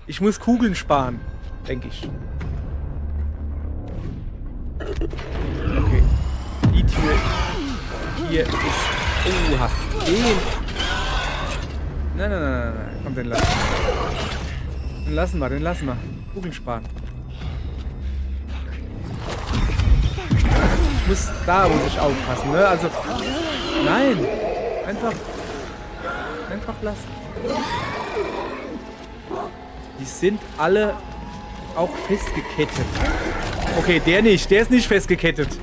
Ich muss Kugeln sparen, denke ich. Okay. Die Tür hier ist... Oha. Den... Nein. Komm, den lassen wir. Den lassen wir. Kugeln sparen. Da muss ich aufpassen, ne? Also... Nein. Einfach lassen. Die sind alle auch festgekettet. Okay, der nicht. Der ist nicht festgekettet.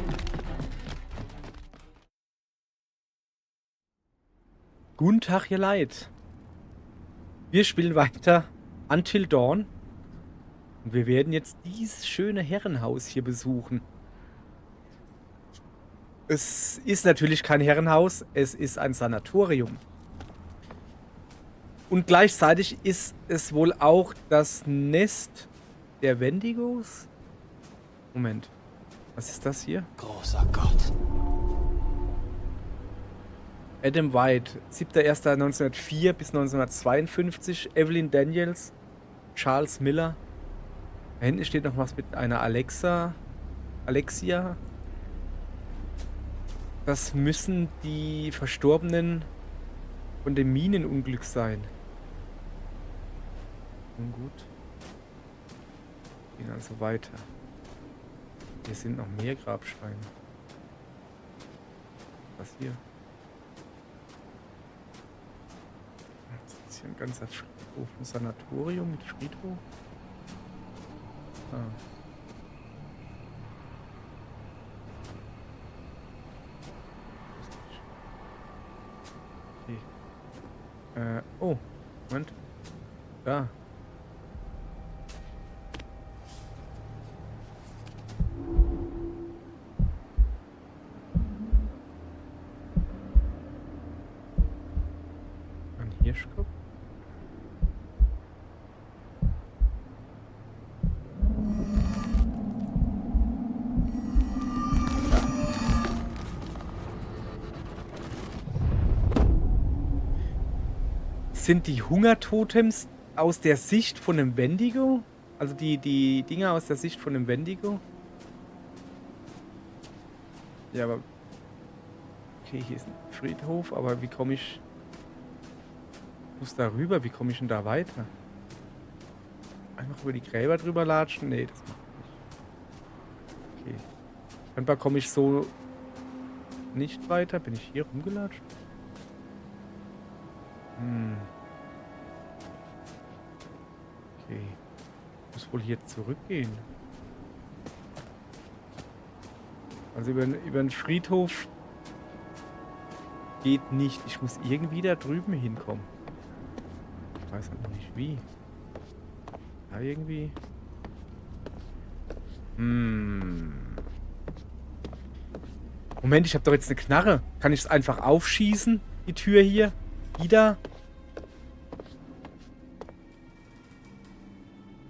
Guten Tag, ihr Leid. Wir spielen weiter Until Dawn. Und wir werden jetzt dieses schöne Herrenhaus hier besuchen. Es ist natürlich kein Herrenhaus, es ist ein Sanatorium. Und gleichzeitig ist es wohl auch das Nest der Wendigos. Moment, was ist das hier? Großer Gott. Adam White, 7.1.1904 bis 1952. Evelyn Daniels, Charles Miller. Da hinten steht noch was mit einer Alexia. Das müssen die Verstorbenen von dem Minenunglück sein. Nun gut. Gehen also weiter. Hier sind noch mehr Grabsteine. Was hier? Das ist hier ein ganzer Friedhof. Ein Sanatorium mit Friedhof. Ah. Okay. Oh, Moment. Da. Ein Hirschkopf. Sind die Hungertotems aus der Sicht von einem Wendigo? Also die Dinger aus der Sicht von einem Wendigo? Ja, aber... Okay, hier ist ein Friedhof, aber wie komme ich... Ich muss da rüber, wie komme ich denn da weiter? Einfach über die Gräber drüber latschen? Nee, das macht nicht. Okay. Scheinbar komme ich so nicht weiter. Bin ich hier rumgelatscht? Okay. Ich muss wohl hier zurückgehen. Also über den Friedhof geht nicht. Ich muss irgendwie da drüben hinkommen. Ich weiß aber nicht wie. Da irgendwie. Moment, ich habe doch jetzt eine Knarre. Kann ich es einfach aufschießen? Die Tür hier? Wieder?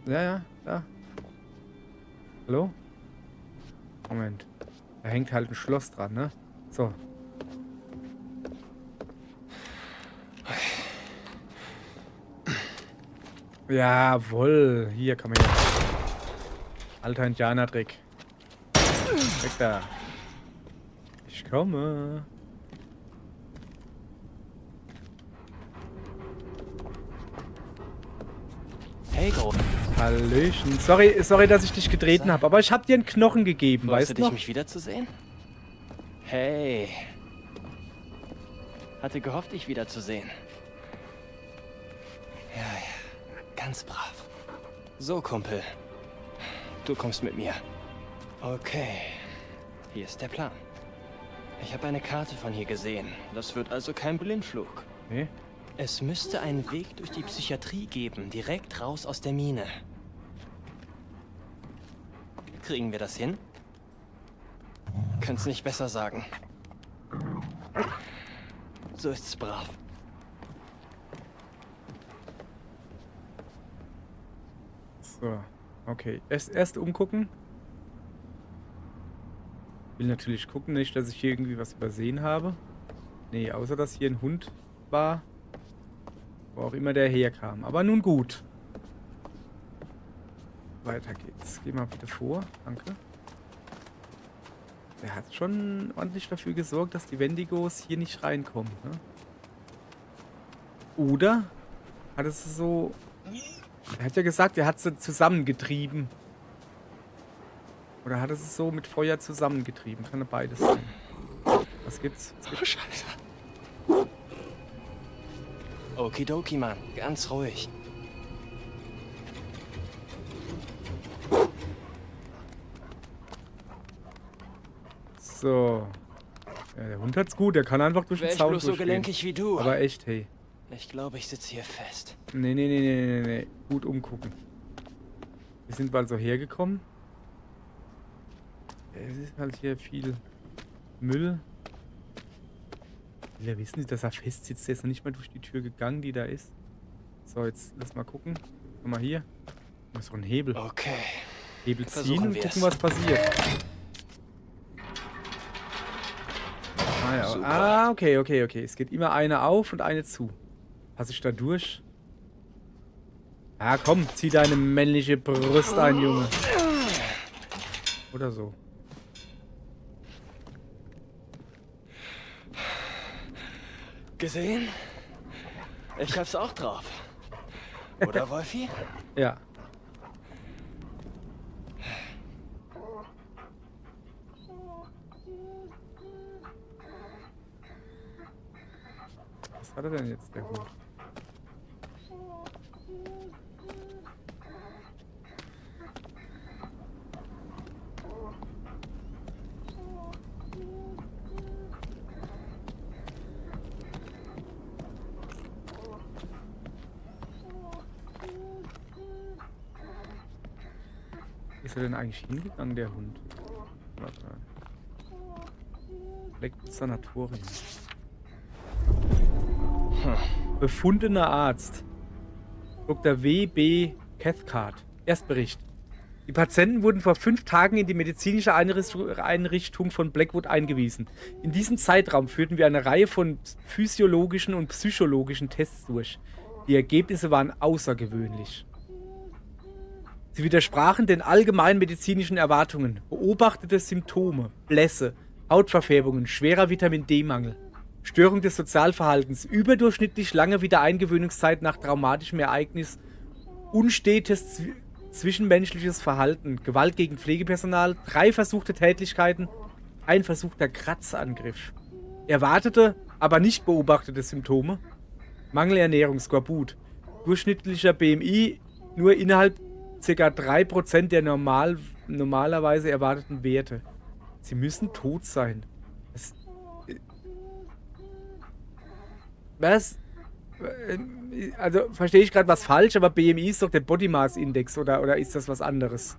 Ja, da. Hallo? Moment. Da hängt halt ein Schloss dran, ne? So. Jawohl. Hier, komm her. Alter Indianertrick. Weg da. Ich komme. Hey, Gro. Hallöchen. Sorry, dass ich dich getreten habe, aber ich habe dir einen Knochen gegeben, weißt du noch? Mich wiederzusehen? Hey. Hatte gehofft, dich wiederzusehen. Ja, ganz brav. So, Kumpel. Du kommst mit mir. Okay. Hier ist der Plan. Ich habe eine Karte von hier gesehen. Das wird also kein Blindflug. Nee? Es müsste einen Weg durch die Psychiatrie geben, direkt raus aus der Mine. Kriegen wir das hin? Könnt's nicht besser sagen. So ist's brav. So, okay. Erst umgucken. Will natürlich gucken, nicht, dass ich hier irgendwie was übersehen habe. Nee, außer dass hier ein Hund war. Wo auch immer der herkam. Aber nun gut. weiter geht's. Geh mal bitte vor. Danke. Der hat schon ordentlich dafür gesorgt, dass die Wendigos hier nicht reinkommen. Ne? Oder hat es so... Er hat ja gesagt, er hat sie zusammengetrieben. Oder hat es so mit Feuer zusammengetrieben? Kann ja beides sein. Was gibt's? Oh, Scheiße. Okidoki, Mann. Ganz ruhig. So. Ja, der Hund hat's gut. Der kann einfach durch den Wäre ich Zaun bloß so durchgehen. gelenkig wie du. Aber echt, hey. Ich glaube, ich sitze hier fest. Nee. Gut umgucken. Wir sind bald so hergekommen. Es ist halt hier viel Müll. Will ja wissen, dass er fest sitzt. Der ist noch nicht mal durch die Tür gegangen, die da ist. So, jetzt lass mal gucken. Guck mal hier. Das ist doch ein Hebel. Okay. Hebel ziehen Versuchen und wir's. gucken, was passiert. Ah, ja. Super. Ah, okay. Es geht immer eine auf und eine zu. Passe ich da durch? Ah, komm, zieh deine männliche Brust ein, Junge. Oder so. Gesehen? Ich hab's auch drauf. Oder, Wolfi? Ja. Was hat er denn jetzt, der Hund? Wo ist er denn eigentlich hingegangen, der Hund? Warte mal. Blackwood Sanatorium. Befundener Arzt. Dr. W.B. Cathcart. Erstbericht. Die Patienten wurden vor 5 Tagen in die medizinische Einrichtung von Blackwood eingewiesen. In diesem Zeitraum führten wir eine Reihe von physiologischen und psychologischen Tests durch. Die Ergebnisse waren außergewöhnlich. Sie widersprachen den allgemeinen medizinischen Erwartungen. Beobachtete Symptome, Blässe, Hautverfärbungen, schwerer Vitamin-D-Mangel, Störung des Sozialverhaltens, überdurchschnittlich lange Wiedereingewöhnungszeit nach traumatischem Ereignis, unstetes zwischenmenschliches Verhalten, Gewalt gegen Pflegepersonal, 3 versuchte Tätlichkeiten, 1 versuchter Kratzangriff. Erwartete, aber nicht beobachtete Symptome, Mangelernährung, Skorbut, durchschnittlicher BMI nur innerhalb ca. 3% der normalerweise erwarteten Werte. Sie müssen tot sein. Was? Also, verstehe ich gerade was falsch, aber BMI ist doch der Body Mass Index, oder ist das was anderes?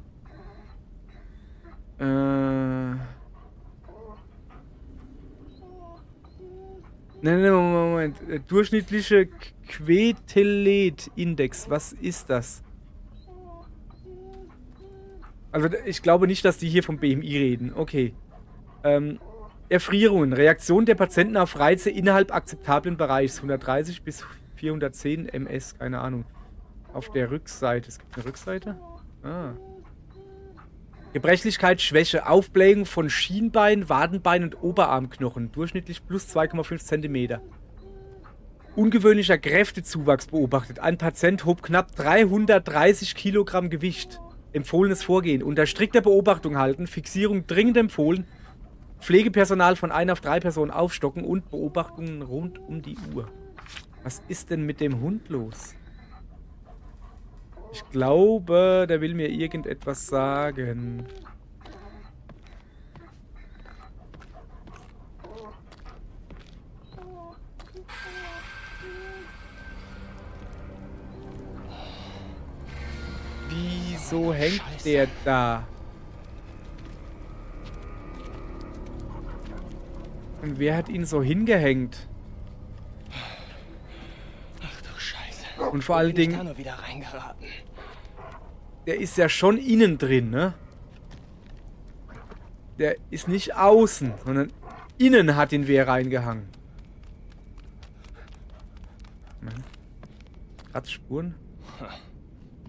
Moment. Durchschnittliche Quetelet-Index, was ist das? Also, ich glaube nicht, dass die hier vom BMI reden. Okay. Erfrierungen. Reaktion der Patienten auf Reize innerhalb akzeptablen Bereichs. 130 bis 410 ms, keine Ahnung. Auf der Rückseite. Es gibt eine Rückseite? Ah. Gebrechlichkeit, Schwäche, Aufblähung von Schienbein, Wadenbein und Oberarmknochen. Durchschnittlich plus 2,5 cm. Ungewöhnlicher Kräftezuwachs beobachtet. Ein Patient hob knapp 330 Kilogramm Gewicht. Empfohlenes Vorgehen. Unter strikter Beobachtung halten. Fixierung dringend empfohlen. Pflegepersonal von 1 auf 3 Personen aufstocken und Beobachtungen rund um die Uhr. Was ist denn mit dem Hund los? Ich glaube, der will mir irgendetwas sagen. Wieso hängt der da? Und wer hat ihn so hingehängt? Ach du Scheiße. Und vor allen Dingen, Ich da nur wieder reingeraten. der ist ja schon innen drin, ne? Der ist nicht außen, sondern innen hat ihn wer reingehangen.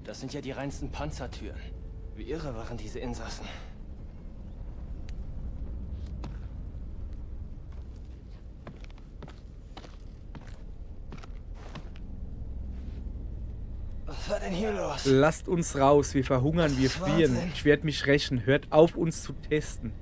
Das sind ja die reinsten Panzertüren. Wie irre waren diese Insassen. Was war denn hier los? Lasst uns raus, wir verhungern, wir Das ist frieren. Wahnsinn. Ich werde mich rächen. Hört auf, uns zu testen.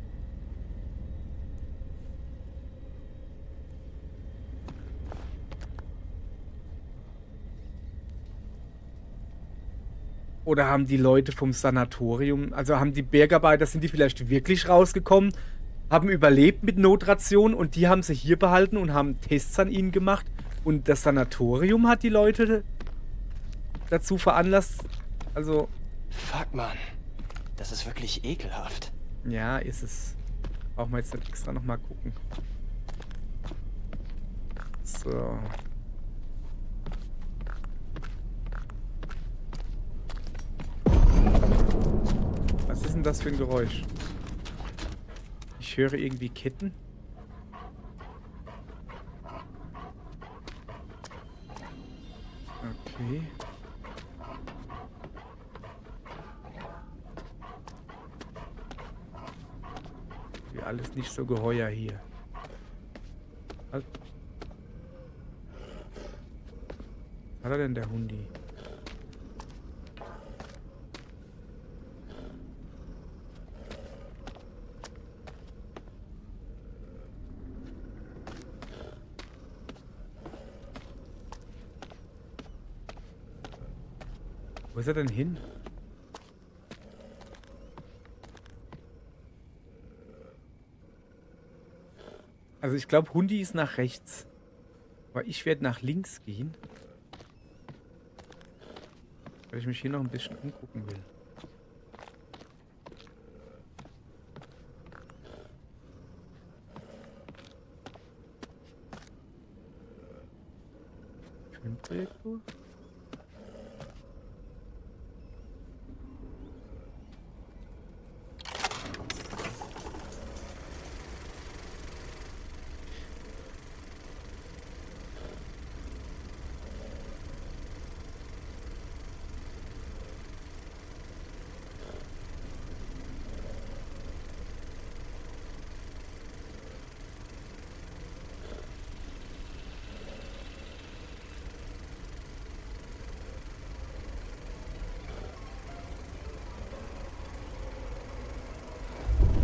Oder haben die Leute vom Sanatorium, also haben die Bergarbeiter, sind die vielleicht wirklich rausgekommen, haben überlebt mit Notration und die haben sie hier behalten und haben Tests an ihnen gemacht und das Sanatorium hat die Leute dazu veranlasst, also Fuck, Mann. Das ist wirklich ekelhaft. ja, ist es. Brauchen wir jetzt nicht extra nochmal gucken. So. Was ist denn das für ein Geräusch? Ich höre irgendwie Ketten. Okay. Wie alles nicht so geheuer hier. Was hat er denn, der Hundi? Wo ist er denn hin? Also ich glaube, Hundi ist nach rechts. Aber ich werde nach links gehen. Weil ich mich hier noch ein bisschen umgucken will. Filmprojektor?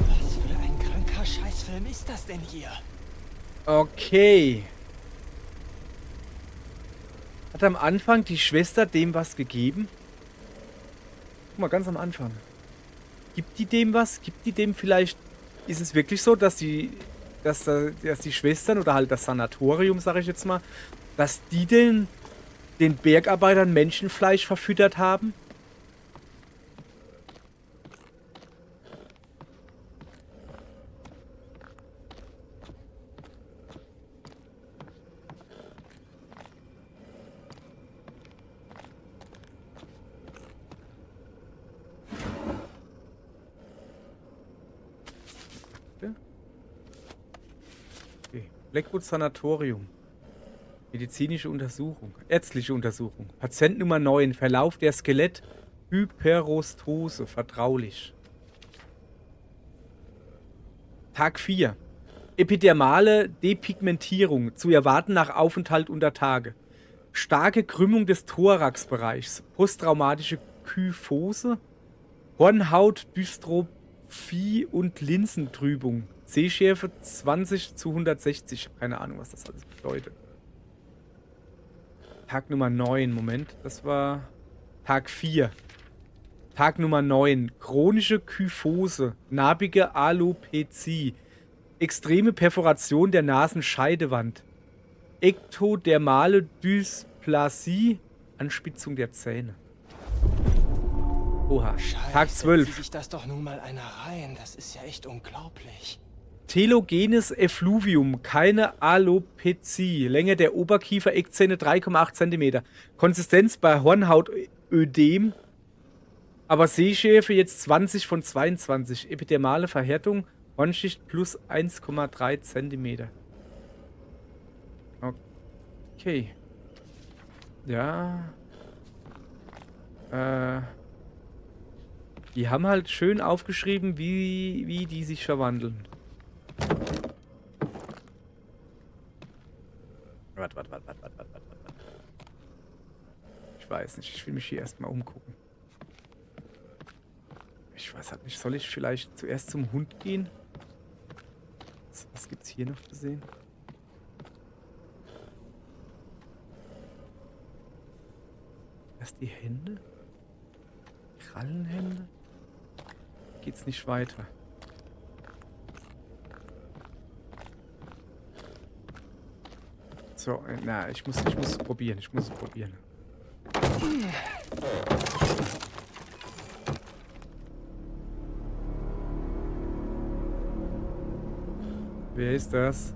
Was für ein kranker Scheißfilm ist das denn hier? Okay. Hat am Anfang die Schwester dem was gegeben? Guck mal, ganz am Anfang. Gibt die dem was? Gibt die dem vielleicht... Ist es wirklich so, dass die Schwestern oder halt das Sanatorium, sage ich jetzt mal, dass die den Bergarbeitern Menschenfleisch verfüttert haben? Okay. Blackwood Sanatorium. Medizinische Untersuchung. Ärztliche Untersuchung. Patient Nummer 9. Verlauf der Skeletthyperostose. Vertraulich. Tag 4. Epidermale Depigmentierung. Zu erwarten nach Aufenthalt unter Tage. Starke Krümmung des Thoraxbereichs. Posttraumatische Kyphose. Hornhautdystrophie und Linsentrübung. Sehschärfe 20:160. Ich habe keine Ahnung, was das alles bedeutet. Tag Nummer 9. Moment, das war Tag 4. Tag Nummer 9. Chronische Kyphose. Narbige Alopezie. Extreme Perforation der Nasenscheidewand. Ektodermale Dysplasie. Anspitzung der Zähne. Oha. Scheiße, Tag zieht 12. sich das doch nun mal einer rein. Das ist ja echt unglaublich. Telogenes Effluvium, keine Alopezie. Länge der Oberkiefer-Eckzähne 3,8 cm. Konsistenz bei Hornhautödem, aber Sehschärfe jetzt 20/22. Epidermale Verhärtung, Hornschicht plus 1,3 cm. Okay. Ja. Die haben halt schön aufgeschrieben, wie die sich verwandeln. Warte. Ich weiß nicht, ich will mich hier erstmal umgucken. Ich weiß halt nicht, soll ich vielleicht zuerst zum Hund gehen? Was gibt's hier noch zu sehen? Erst die Hände? Krallenhände? Geht's nicht weiter. So, na, ich muss es probieren. Wer ist das?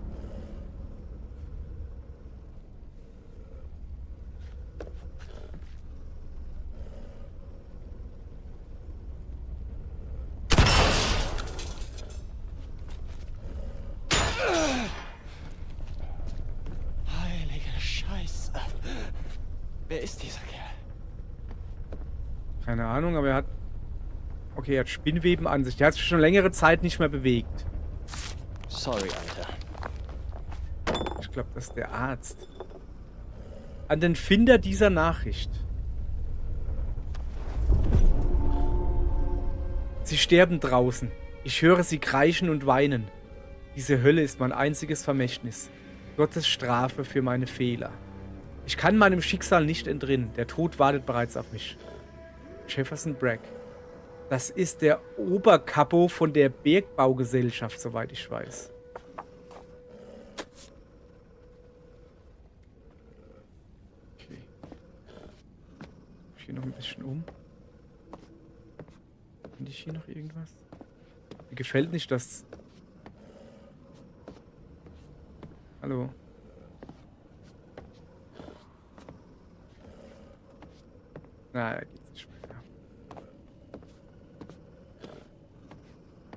Heilige Scheiße. Wer ist dieser Kerl? Keine Ahnung, aber er hat... Okay, er hat Spinnweben an sich. Der hat sich schon längere Zeit nicht mehr bewegt. Sorry, Alter. Ich glaube, das ist der Arzt. An den Finder dieser Nachricht. Sie sterben draußen. Ich höre sie kreischen und weinen. Diese Hölle ist mein einziges Vermächtnis. Gottes Strafe für meine Fehler. Ich kann meinem Schicksal nicht entrinnen. Der Tod wartet bereits auf mich. Jefferson Bragg. Das ist der Oberkapo von der Bergbaugesellschaft, soweit ich weiß. Okay. Ich gehe noch ein bisschen um. Finde ich hier noch irgendwas? Mir gefällt nicht, dass... Hallo. Na, da geht's nicht weiter.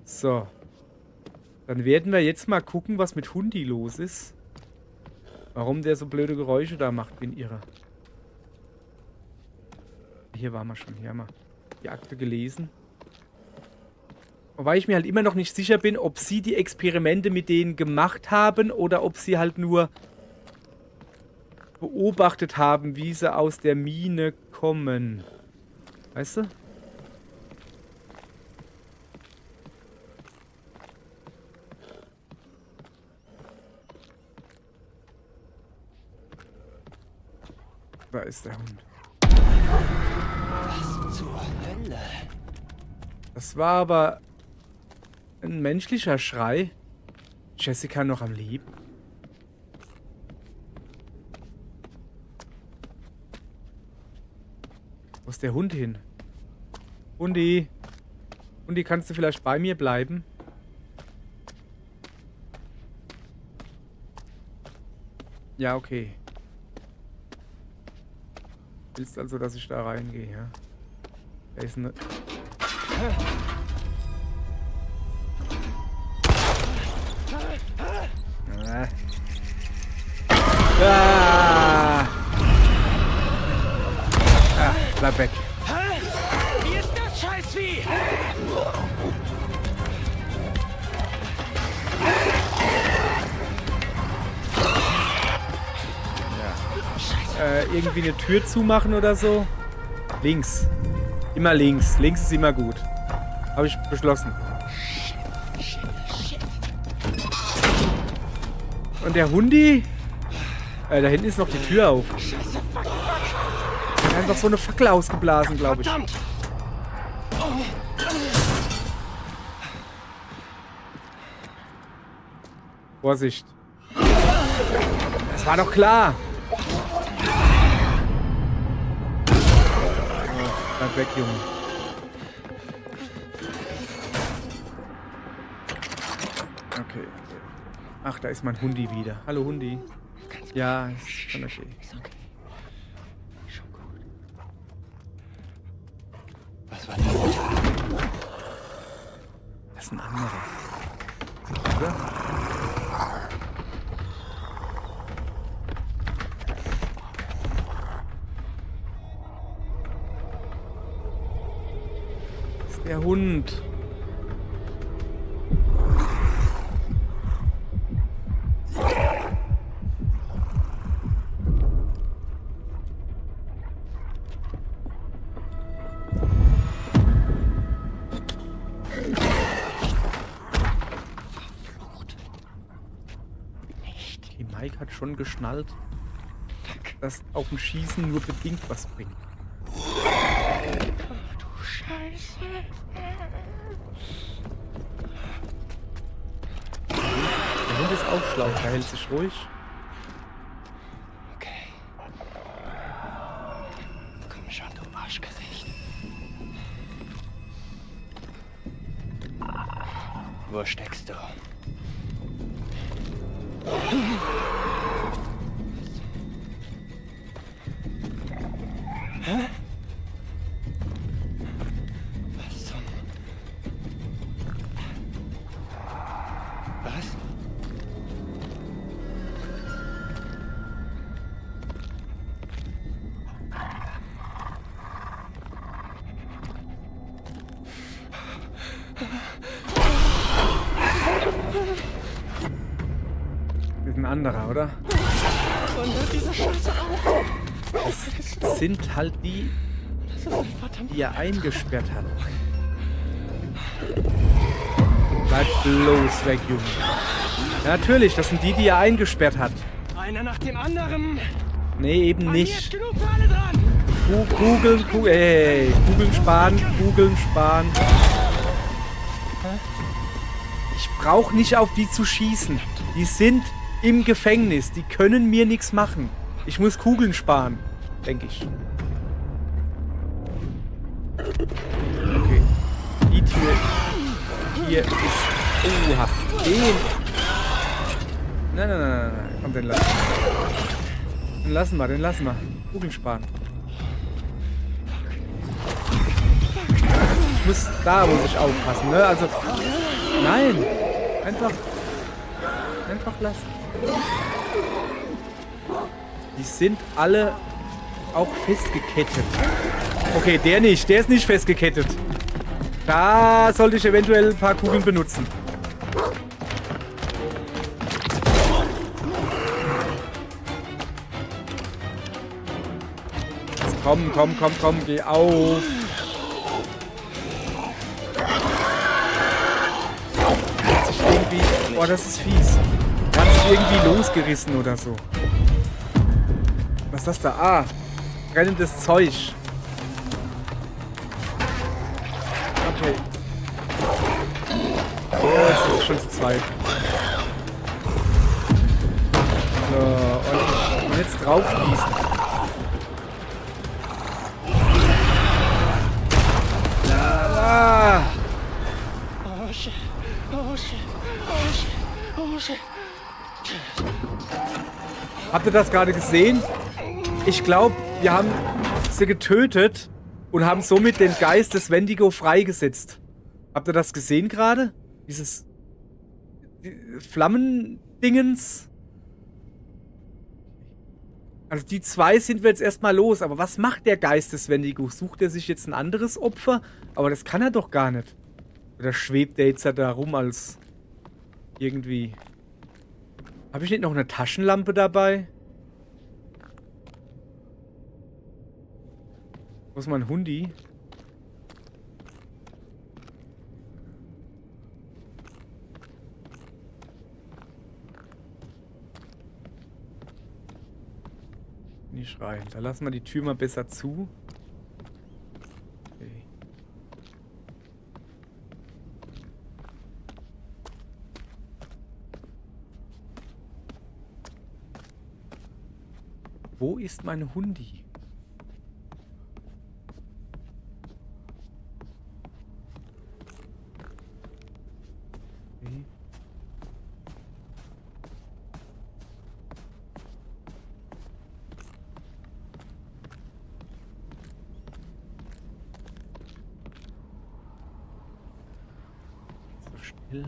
So. Dann werden wir jetzt mal gucken, was mit Hundi los ist. Warum der so blöde Geräusche da macht, bin irre. Hier waren wir schon, hier haben wir die Akte gelesen. Wobei ich mir halt immer noch nicht sicher bin, ob sie die Experimente mit denen gemacht haben oder ob sie halt nur beobachtet haben, wie sie aus der Mine kommen. Weißt du? Da ist der Hund. Was zur Hölle? Das war aber ein menschlicher Schrei. Jessica noch am Leben. Wo ist der Hund hin? Hundi. Hundi, kannst du vielleicht bei mir bleiben? Ja, okay. Willst also, dass ich da reingehe, ja? Da ist eine... Bleib weg. Wie ist das Scheißvieh? Irgendwie eine Tür zumachen oder so? Links. Immer links. Links ist immer gut. Habe ich beschlossen. Und der Hundi? Da hinten ist noch die Tür auf. Er hat einfach so eine Fackel ausgeblasen, glaube ich. Verdammt! Vorsicht. Das war doch klar. Bleib weg, Junge. Okay. Ach, da ist mein Hundi wieder. Hallo, Hundi. Ja, ist schon okay. Schon gut. Was war das? Das ist ein anderer. Oder? Der Hund. Okay, Mike hat schon geschnallt, dass auf dem Schießen nur bedingt was bringt. Du Scheiße. Der Hund ist auch schlau, der hält sich ruhig. Okay. Komm schon, du Arschgesicht. Wo steckst du? Hä? Was zum... Was? Das ist ein anderer, oder? Und hört diese Scheiße auf! Das sind halt die, die er eingesperrt hat. Bleib bloß weg, Junge. Ja, natürlich, das sind die, die er eingesperrt hat. Einer nach dem anderen! Nee, eben Mann, nicht. jetzt genug für alle dran! Kugeln sparen. Ich brauche nicht auf die zu schießen. Die sind im Gefängnis. Die können mir nichts machen. Ich muss Kugeln sparen, denke ich. Okay. Die Tür hier ist... Oha. Den... Nein. Komm, den lassen wir. Den lassen wir. Kugeln sparen. Ich muss ich aufpassen, ne? Also... Nein. Einfach lassen. Die sind alle auch festgekettet. Okay, der nicht. Der ist nicht festgekettet. Da sollte ich eventuell ein paar Kugeln benutzen. Jetzt komm. Geh auf. Der hat sich irgendwie... Boah, das ist fies. Der hat sich irgendwie losgerissen oder so. Was ist das da? Ah, brennendes Zeug. Okay. Oh, jetzt ist schon zu zweit. So, und jetzt drauf schießen. Ah. Oh shit. Habt ihr das gerade gesehen? Ich glaube, wir haben sie getötet und haben somit den Geist des Wendigo freigesetzt. Habt ihr das gesehen gerade? Dieses Flammendingens? Also die zwei sind wir jetzt erstmal los. Aber was macht der Geist des Wendigo? Sucht er sich jetzt ein anderes Opfer? Aber das kann er doch gar nicht. Oder schwebt der jetzt da rum als irgendwie... Habe ich nicht noch eine Taschenlampe dabei? Wo ist mein Hundi? Nicht rein. Da lassen wir die Tür mal besser zu. Okay. Wo ist mein Hundi? Okay. So still.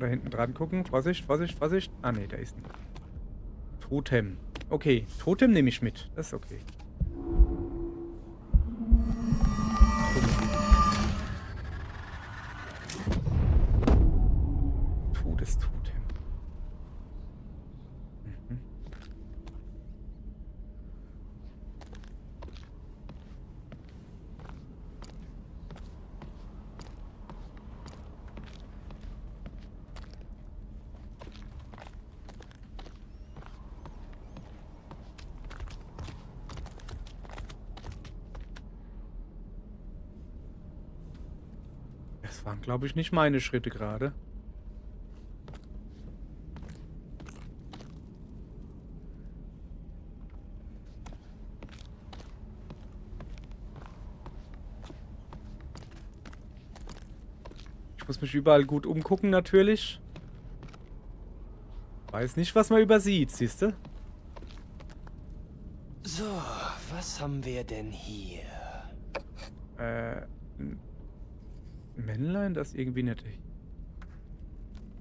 da hinten dran gucken. Vorsicht, Vorsicht, Vorsicht. Ah, ne, da ist ein Totem. Okay, Totem nehme ich mit. Das ist okay. Todestotem. Mhm. Das waren, glaube ich, nicht meine Schritte gerade. Ich muss mich überall gut umgucken, natürlich. Weiß nicht, was man übersieht, siehst du? So, was haben wir denn hier? Ein Männlein, das irgendwie nicht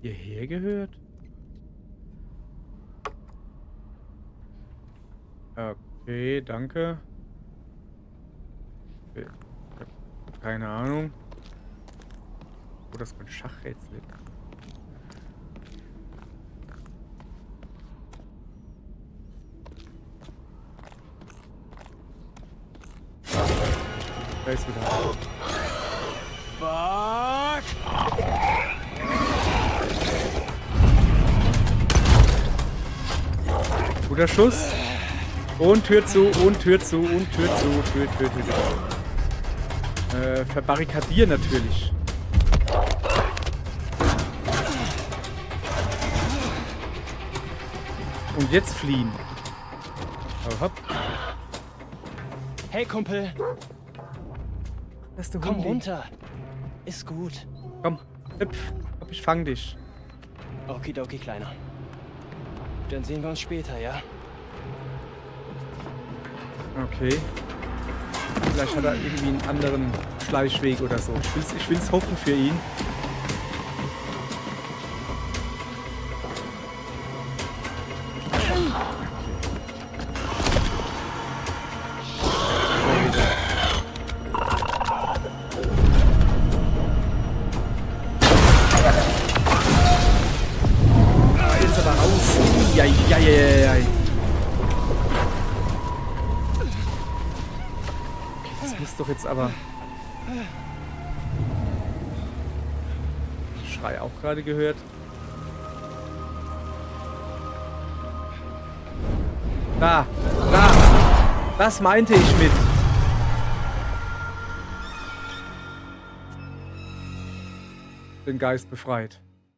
hierher gehört? Okay, danke. Ich hab keine Ahnung. Oh, das könnte Schachrätsel. Da ist wieder. Fuck! Guter Schuss. Und Tür zu, und Tür zu, und Tür zu. Tür. Verbarrikadieren natürlich. Und jetzt fliehen. Oh, hopp. Hey, Kumpel, Das ist der komm Hundi. runter. Ist gut. Komm, hüpf. Hopp, ich fang dich. Okidoki, Kleiner. Dann sehen wir uns später, ja? Okay. Vielleicht hat er irgendwie einen anderen Schleichweg oder so. Ich will's hoffen für ihn. Jetzt aber raus. Eieieiei. Das muss doch jetzt aber... Schrei auch gerade gehört. Da! Das meinte ich mit. Den Geist befreit.